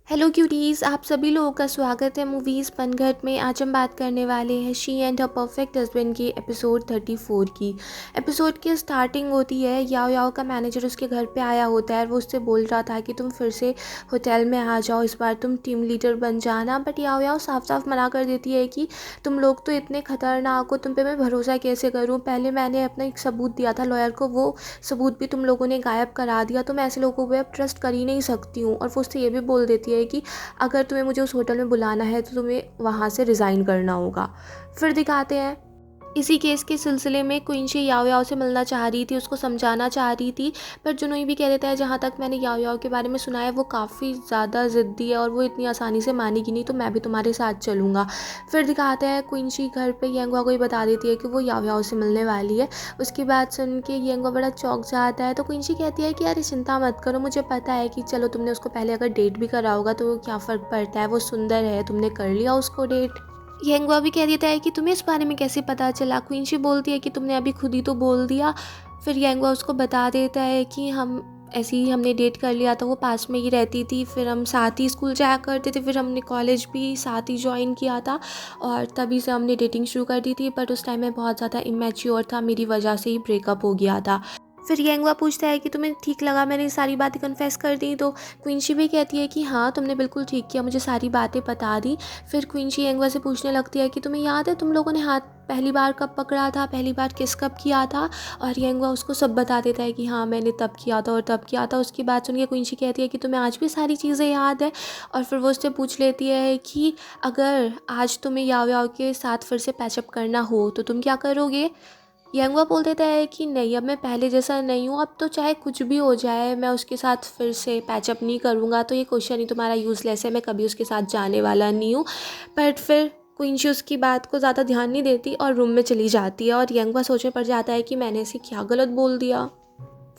Hello cuties, आप सभी लोगों का स्वागत है मूवीज़ पनघट में। आज हम बात करने वाले हैं she and her perfect husband की एपिसोड 34 की। एपिसोड की स्टार्टिंग होती है, याओ याओ का मैनेजर उसके घर पे आया होता है और वो उससे बोल रहा था कि तुम फिर से होटल में आ जाओ, इस बार तुम टीम लीडर बन जाना। बट याओ याओ साफ साफ मना कर देती है कि तुम लोग तो इतने खतरनाक हो, तुम पे मैं भरोसा कैसे करूँ। पहले मैंने अपना एक सबूत दिया था लॉयर को, वो सबूत भी तुम लोगों ने गायब करा दिया, तो मैं ऐसे लोगों पे अब ट्रस्ट कर ही नहीं सकती हूँ। और वो उससे ये भी बोल देती है कि अगर तुम्हें मुझे उस होटल में बुलाना है तो तुम्हें वहाँ से रिज़ाइन करना होगा। फिर दिखाते हैं इसी केस के सिलसिले में क्विंशी याओ याओ से मिलना चाह रही थी, उसको समझाना चाह रही थी। पर जुनोई भी कह देता है जहाँ तक मैंने याओ याओ के बारे में सुना है वो काफ़ी ज़्यादा ज़िद्दी है और वो इतनी आसानी से मानेगी नहीं, तो मैं भी तुम्हारे साथ चलूँगा। फिर दिखाते हैं क्विंशी घर पे येंगुआ को ही बता देती है कि वो याओ याओ से मिलने वाली है। उसकी बात सुन के येंगुआ बड़ा चौंक जाता है, तो क्विंशी कहती है कि अरे चिंता मत करो, मुझे पता है कि चलो तुमने उसको पहले अगर डेट भी करा होगा तो क्या फ़र्क पड़ता है, वो सुंदर है, तुमने कर लिया उसको डेट। येंगुआ भी कह देता है कि तुम्हें इस बारे में कैसे पता चला। क्विंशी बोलती है कि तुमने अभी खुद ही तो बोल दिया। फिर येंगुआ उसको बता देता है कि हम ऐसे ही हमने डेट कर लिया था, वो पास में ही रहती थी, फिर हम साथ ही स्कूल जाया करते थे, फिर हमने कॉलेज भी साथ ही ज्वाइन किया था और तभी से हमने डेटिंग शुरू कर दी थी। बट उस टाइम मैं बहुत ज़्यादा इमेच्योर था, मेरी वजह से ही ब्रेकअप हो गया था। फिर येंगुआ पूछता है कि तुम्हें ठीक लगा मैंने ये सारी बातें कन्फेस कर दी, तो क्विंशी भी कहती है कि हाँ तुमने बिल्कुल ठीक किया, मुझे सारी बातें बता दी। फिर क्विंशी येंगुआ से पूछने लगती है कि तुम्हें याद है तुम लोगों ने हाथ पहली बार कब पकड़ा था, पहली बार किस कब किया था। और येंगुआ उसको सब बता देता है कि हाँ मैंने तब किया था और तब किया था। उसकी बात सुन के क्विंशी कहती है कि तुम्हें आज भी सारी चीज़ें याद है। और फिर वो उससे पूछ लेती है कि अगर आज तुम्हें याओ याओ के साथ फिर से पैचअप करना हो तो तुम क्या करोगे। यंगवा बोल देता है कि नहीं, अब मैं पहले जैसा नहीं हूँ, अब तो चाहे कुछ भी हो जाए मैं उसके साथ फिर से पैचअप नहीं करूँगा, तो ये क्वेश्चन ही तुम्हारा यूज़लेस है, मैं कभी उसके साथ जाने वाला नहीं हूँ। बट फिर क्विंशी उसकी बात को ज़्यादा ध्यान नहीं देती और रूम में चली जाती है और यंगवा सोचने पड़ जाता है कि मैंने इसे क्या गलत बोल दिया।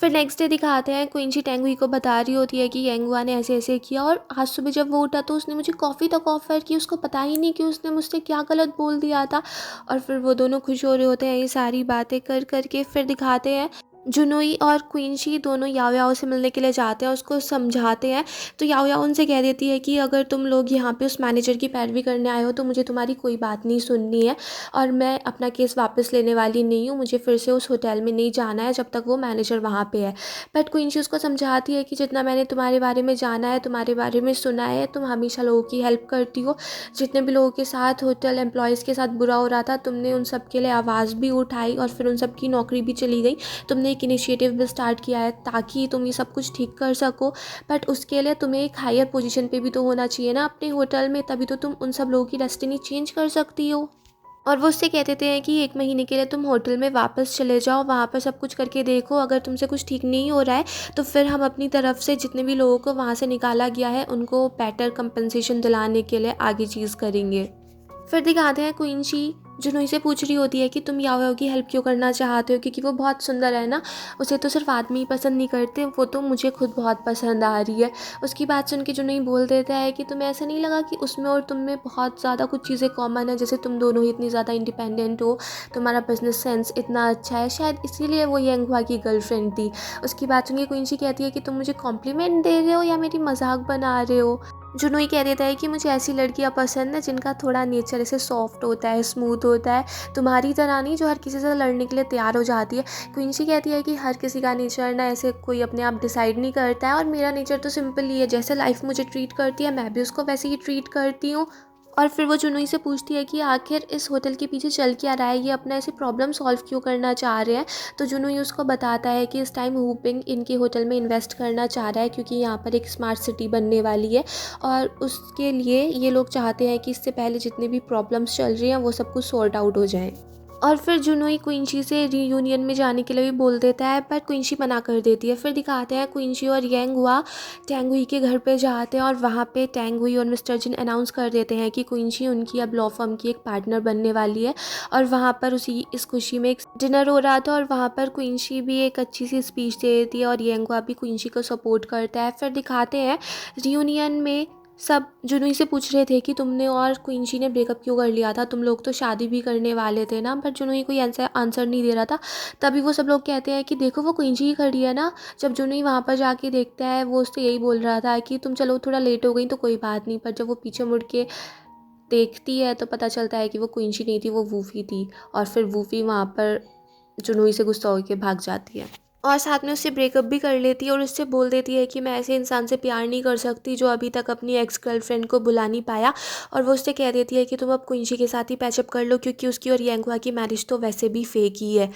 फिर नेक्स्ट डे दिखाते हैं क्विंची टेंगुई को बता रही होती है कि येंगुआ ने ऐसे ऐसे किया और आज सुबह जब वो उठा तो उसने मुझे कॉफ़ी तक ऑफ़र की, उसको पता ही नहीं कि उसने मुझसे क्या गलत बोल दिया था। और फिर वो दोनों खुश हो रहे होते हैं ये सारी बातें कर करके। फिर दिखाते हैं जुनोई और क्विंची दोनों याओ याओ से मिलने के लिए जाते हैं, उसको समझाते हैं। तो याओ याओ उनसे कह देती है कि अगर तुम लोग यहाँ पे उस मैनेजर की पैरवी करने आए हो तो मुझे तुम्हारी कोई बात नहीं सुननी है और मैं अपना केस वापस लेने वाली नहीं हूँ, मुझे फिर से उस होटल में नहीं जाना है जब तक वो मैनेजर वहाँ पे है। बट क्विंची उसको समझाती है कि जितना मैंने तुम्हारे बारे में जाना है, तुम्हारे बारे में सुना है, तुम हमेशा लोगों की हेल्प करती हो, जितने भी लोगों के साथ होटल एम्प्लॉयज़ के साथ बुरा हो रहा था तुमने उन सब के लिए आवाज़ भी उठाई और फिर उन सब की नौकरी भी चली गई। तुमने एक इनिशिएटिव भी स्टार्ट किया है ताकि तुम ये सब कुछ ठीक कर सको। बट उसके लिए तुम्हें एक हायर पोजीशन पे भी तो होना चाहिए ना अपने होटल में, तभी तो तुम उन सब लोगों की डेस्टिनी चेंज कर सकती हो। और वो उससे कह देते हैं कि 1 महीने के लिए तुम होटल में वापस चले जाओ, वहाँ पर सब कुछ करके देखो, अगर तुमसे कुछ ठीक नहीं हो रहा है तो फिर हम अपनी तरफ से जितने भी लोगों को वहाँ से निकाला गया है उनको बेटर कंपनसेशन दिलाने के लिए आगे चीज़ करेंगे। फिर दिखाते हैं क्विंची जुनोई से पूछ रही होती है कि तुम याओ याओ की हेल्प क्यों करना चाहते हो, क्योंकि वो बहुत सुंदर है ना, उसे तो सिर्फ आदमी ही पसंद नहीं करते, वो तो मुझे खुद बहुत पसंद आ रही है। उसकी बात सुन के जुनोई बोल देता है कि तुम्हें ऐसा नहीं लगा कि उसमें और तुम में बहुत ज़्यादा कुछ चीज़ें कॉमन है, जैसे तुम दोनों ही इतनी ज़्यादा इंडिपेंडेंट हो, तुम्हारा बिजनेस सेंस इतना अच्छा है, शायद इसीलिए वो येंगहुआ की गर्लफ्रेंड थी। उसकी बात सुन के क्विंची कहती है कि तुम मुझे कॉम्प्लीमेंट दे रहे हो या मेरी मजाक बना रहे हो। जुनोई कह देता है कि मुझे ऐसी लड़कियां पसंद है जिनका थोड़ा नेचर ऐसे सॉफ्ट होता है, स्मूथ होता है, तुम्हारी तरह नहीं जो हर किसी से लड़ने के लिए तैयार हो जाती है। क्विंची कहती है कि हर किसी का नेचर ना ऐसे कोई अपने आप डिसाइड नहीं करता है और मेरा नेचर तो सिंपल ही है, जैसे लाइफ मुझे ट्रीट करती है मैं भी उसको वैसे ही ट्रीट करती हूँ। और फिर वो जुनोई से पूछती है कि आखिर इस होटल के पीछे चल क्या रहा है, ये अपना ऐसे प्रॉब्लम सॉल्व क्यों करना चाह रहे हैं। तो जुनोई उसको बताता है कि इस टाइम हुपिंग इनके होटल में इन्वेस्ट करना चाह रहा है क्योंकि यहाँ पर एक स्मार्ट सिटी बनने वाली है और उसके लिए ये लोग चाहते हैं कि इससे पहले जितने भी प्रॉब्लम्स चल रही हैं वो सब कुछ सॉर्ट आउट हो जाएं। और फिर जुनोई क्विंची से रीयूनियन में जाने के लिए भी बोल देता है पर क्विंची मना कर देती है। फिर दिखाते हैं क्विंची और येंगहुआ टेंगुई के घर पे जाते हैं और वहाँ पे टेंगुई और मिस्टर जिन अनाउंस कर देते हैं कि क्विंची उनकी अब लॉ फर्म की एक पार्टनर बनने वाली है। और वहाँ पर उसी इस खुशी में एक डिनर हो रहा था और वहाँ पर क्विंची भी एक अच्छी सी स्पीच दे देती है और येंगहुआ भी क्विंची को सपोर्ट करता है। फिर दिखाते हैं रीयूनियन में सब जुनूई से पूछ रहे थे कि तुमने और क्विंची ने ब्रेकअप क्यों कर लिया था, तुम लोग तो शादी भी करने वाले थे ना। पर जुनूई कोई आंसर नहीं दे रहा था। तभी वो सब लोग कहते हैं कि देखो वो क्विंची ही खड़ी है ना। जब जुनूई वहाँ पर जाके देखता है, वो उससे यही बोल रहा था कि तुम चलो थोड़ा लेट हो गई तो कोई बात नहीं। पर जब वो पीछे मुड़ के देखती है तो पता चलता है कि वो क्विंची नहीं थी, वो वूफी थी। और फिर वूफी वहाँ पर जुनूई से गुस्सा होकर भाग जाती है और साथ में उससे ब्रेकअप भी कर लेती है और उससे बोल देती है कि मैं ऐसे इंसान से प्यार नहीं कर सकती जो अभी तक अपनी एक्स गर्लफ्रेंड को बुला नहीं पाया। और वो उससे कह देती है कि तुम अब क्विंची के साथ ही पैचअप कर लो, क्योंकि उसकी और यांगुआ की मैरिज तो वैसे भी फेक ही है।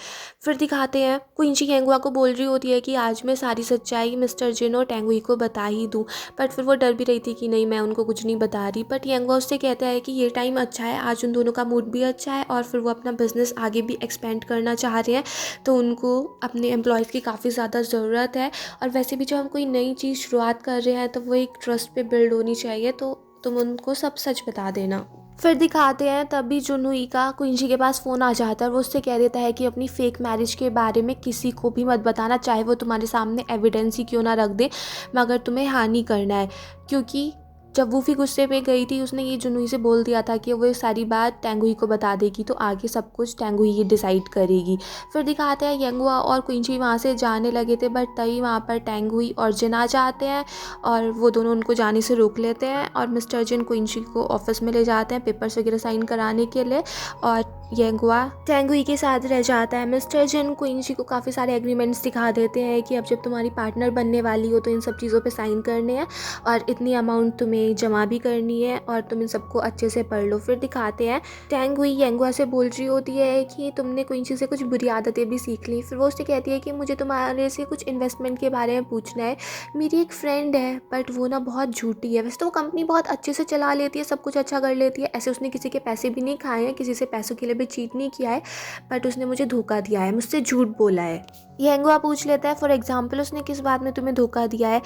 फिर दिखाते हैं क्विंची यांगुआ को बोल रही होती है कि आज मैं सारी सच्चाई मिस्टर जिन और टेंगुई को बता ही दूँ। बट फिर वो डर भी रही थी कि नहीं, मैं उनको कुछ नहीं बता रही। बट यांगुआ उससे कहता है कि ये टाइम अच्छा है, आज उन दोनों का मूड भी अच्छा है और फिर वो अपना बिजनेस आगे भी एक्सपेंड करना चाह रहे हैं, तो उनको अपने एम्प्लॉयज़ की काफ़ी ज़्यादा ज़रूरत है। और वैसे भी जब हम कोई नई चीज़ शुरुआत कर रहे हैं तो वो एक ट्रस्ट पे बिल्ड होनी चाहिए, तो तुम उनको सब सच बता देना। फिर दिखाते हैं तभी जुनूई का क्विंची के पास फ़ोन आ जाता है और वो उससे कह देता है कि अपनी फेक मैरिज के बारे में किसी को भी मत बताना, चाहे वो तुम्हारे सामने एविडेंस ही क्यों ना रख दे, मगर तुम्हें हानि करना है। क्योंकि जब वूफी गुस्से में गई थी, उसने ये जुनूई से बोल दिया था कि वो सारी बात टेंगुई को बता देगी, तो आगे सब कुछ टेंगुई ही डिसाइड करेगी। फिर दिखाते हैं यांगुआ और क्विंची वहाँ से जाने लगे थे, बट तभी वहाँ पर टेंगुई और जिन आ जाते हैं और वो दोनों उनको जाने से रोक लेते हैं। और मिस्टर जिन क्विंची को ऑफिस में ले जाते हैं पेपर्स वगैरह साइन कराने के लिए, और यांगुआ टेंगुई के साथ रह जाता है। मिस्टर जिन क्विंची को काफ़ी सारे एग्रीमेंट्स दिखा देते हैं कि अब जब तुम्हारी पार्टनर बनने वाली हो तो इन सब चीज़ों पे साइन करने हैं और इतनी अमाउंट तुम्हें जमा भी करनी है और तुम इन सबको अच्छे से पढ़ लो। फिर दिखाते हैं टेंगुई यांगुआ से बोल रही होती है कि तुमने क्विंची से कुछ बुरी आदतें भी सीख ली। फिर वो उससे कहती है कि मुझे तुम्हारे से कुछ इन्वेस्टमेंट के बारे में पूछना है। मेरी एक फ्रेंड है बट वो ना बहुत झूठी है। वैसे तो वो कंपनी बहुत अच्छे से चला लेती है, सब कुछ अच्छा कर लेती है, ऐसे उसने किसी के पैसे भी नहीं खाए हैं, किसी से पैसों के लिए भी चीट नहीं किया है, बट उसने मुझे धोखा दिया है, मुझसे झूठ बोला है। यांगुआ पूछ लेता है फॉर एग्जाम्पल उसने किस बात में तुम्हें धोखा दिया है।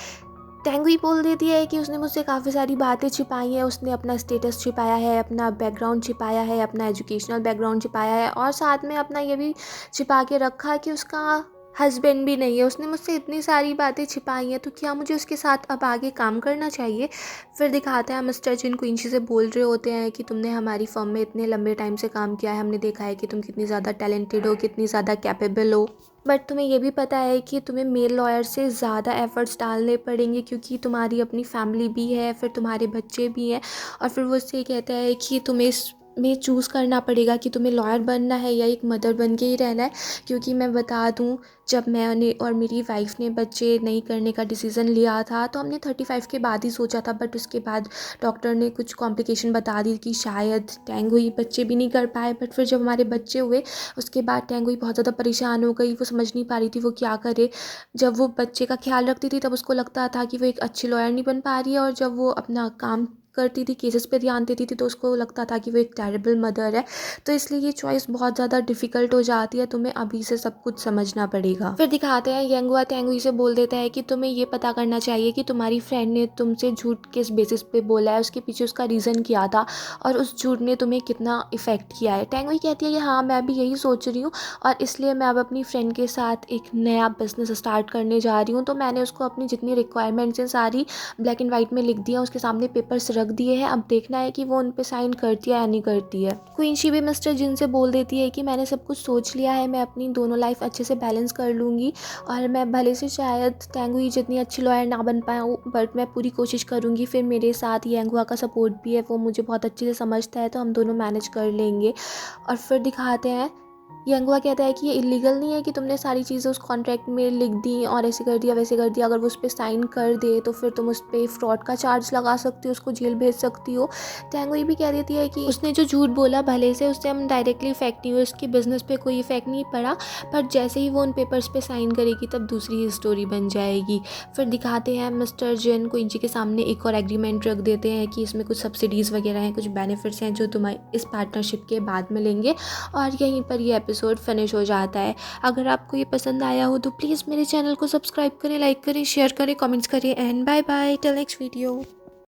टेंगुई बोल देती है कि उसने मुझसे काफ़ी सारी बातें छिपाई हैं, उसने अपना स्टेटस छिपाया है, अपना बैकग्राउंड छिपाया है, अपना एजुकेशनल बैकग्राउंड छिपाया है और साथ में अपना ये भी छिपा के रखा है कि उसका हस्बैंड भी नहीं है। उसने मुझसे इतनी सारी बातें छिपाई हैं, तो क्या मुझे उसके साथ अब आगे काम करना चाहिए। फिर दिखाते हैं मिस्टर जिन क्विंची से बोल रहे होते हैं कि तुमने हमारी फर्म में इतने लंबे टाइम से काम किया है, हमने देखा है कि तुम कितनी ज़्यादा टैलेंटेड हो, कितनी ज़्यादा कैपेबल हो, बट तुम्हें ये भी पता है कि तुम्हें मेल लॉयर से ज़्यादा एफर्ट्स डालने पड़ेंगे क्योंकि तुम्हारी अपनी फैमिली भी है, फिर तुम्हारे बच्चे भी हैं। और फिर वो उससे कहता है कि तुम्हें में चूज़ करना पड़ेगा कि तुम्हें लॉयर बनना है या एक मदर बन के ही रहना है। क्योंकि मैं बता दूं, जब मैंने और मेरी वाइफ ने बच्चे नहीं करने का डिसीज़न लिया था तो हमने 35 के बाद ही सोचा था, बट उसके बाद डॉक्टर ने कुछ कॉम्प्लिकेशन बता दी कि शायद टेंगुई बच्चे भी नहीं कर पाए। बट फिर जब हमारे बच्चे हुए उसके बाद टेंगुई बहुत ज़्यादा परेशान हो गई, वो समझ नहीं पा रही थी वो क्या करे। जब वो बच्चे का ख्याल रखती थी तब उसको लगता था कि वो एक अच्छी लॉयर नहीं बन पा रही है, और जब वो अपना काम करती थी, केसेस पे ध्यान देती थी, तो उसको लगता था कि वो एक टेरिबल मदर है। तो इसलिए ये चॉइस बहुत ज़्यादा डिफ़िकल्ट हो जाती है, तुम्हें अभी से सब कुछ समझना पड़ेगा। फिर दिखाते हैं यांगुआ टेंगुई से बोल देता है कि तुम्हें ये पता करना चाहिए कि तुम्हारी फ्रेंड ने तुमसे झूठ किस बेसिस पे बोला है, उसके पीछे उसका रीज़न क्या था और उस झूठ ने तुम्हें कितना इफ़ेक्ट किया है। टेंगुई कहती है कि हाँ, मैं भी यही सोच रही हूँ और इसलिए मैं अब अपनी फ्रेंड के साथ एक नया बिजनेस स्टार्ट करने जा रही हूँ। तो मैंने उसको अपनी जितनी रिक्वायरमेंट्स हैं सारी ब्लैक एंड वाइट में लिख दिया, उसके सामने पेपर्स रख दिए हैं, अब देखना है कि वो उन पे साइन करती है या नहीं करती है। क्वींची भी मिस्टर जिन से बोल देती है कि मैंने सब कुछ सोच लिया है, मैं अपनी दोनों लाइफ अच्छे से बैलेंस कर लूँगी और मैं भले से शायद टेंगुई जितनी अच्छी लॉयर ना बन पाऊँ, बट मैं पूरी कोशिश करूँगी। फिर मेरे साथ यांगुआ का सपोर्ट भी है, वो मुझे बहुत अच्छे से समझता है, तो हम दोनों मैनेज कर लेंगे। और फिर दिखाते हैं यांगुआ कहता है कि ये इलीगल नहीं है कि तुमने सारी चीज़ें उस कॉन्ट्रैक्ट में लिख दी और ऐसे कर दिया वैसे कर दिया। अगर वो उस पर साइन कर दे तो फिर तुम उस पर फ्रॉड का चार्ज लगा सकती हो, उसको जेल भेज सकती हो। टेंगुई भी कह देती है कि उसने जो झूठ बोला भले से उससे हम डायरेक्टली इफेक्ट नहीं हुए, उसके बिजनेस पे कोई इफेक्ट नहीं पड़ा, पर जैसे ही वो उन पेपर्स पे साइन करेगी तब दूसरी ही स्टोरी बन जाएगी। फिर दिखाते हैं मिस्टर जिन क्विंची के सामने एक और एग्रीमेंट रख देते हैं कि इसमें कुछ सब्सिडीज़ वगैरह हैं, कुछ बेनिफिट्स हैं जो तुम्हारे इस पार्टनरशिप के बाद मिलेंगे, और यहीं पर ये एपिसोड फिनिश हो जाता है। अगर आपको ये पसंद आया हो तो प्लीज़ मेरे चैनल को सब्सक्राइब करें, लाइक करें, शेयर करें, कमेंट्स करें and bye bye till next video.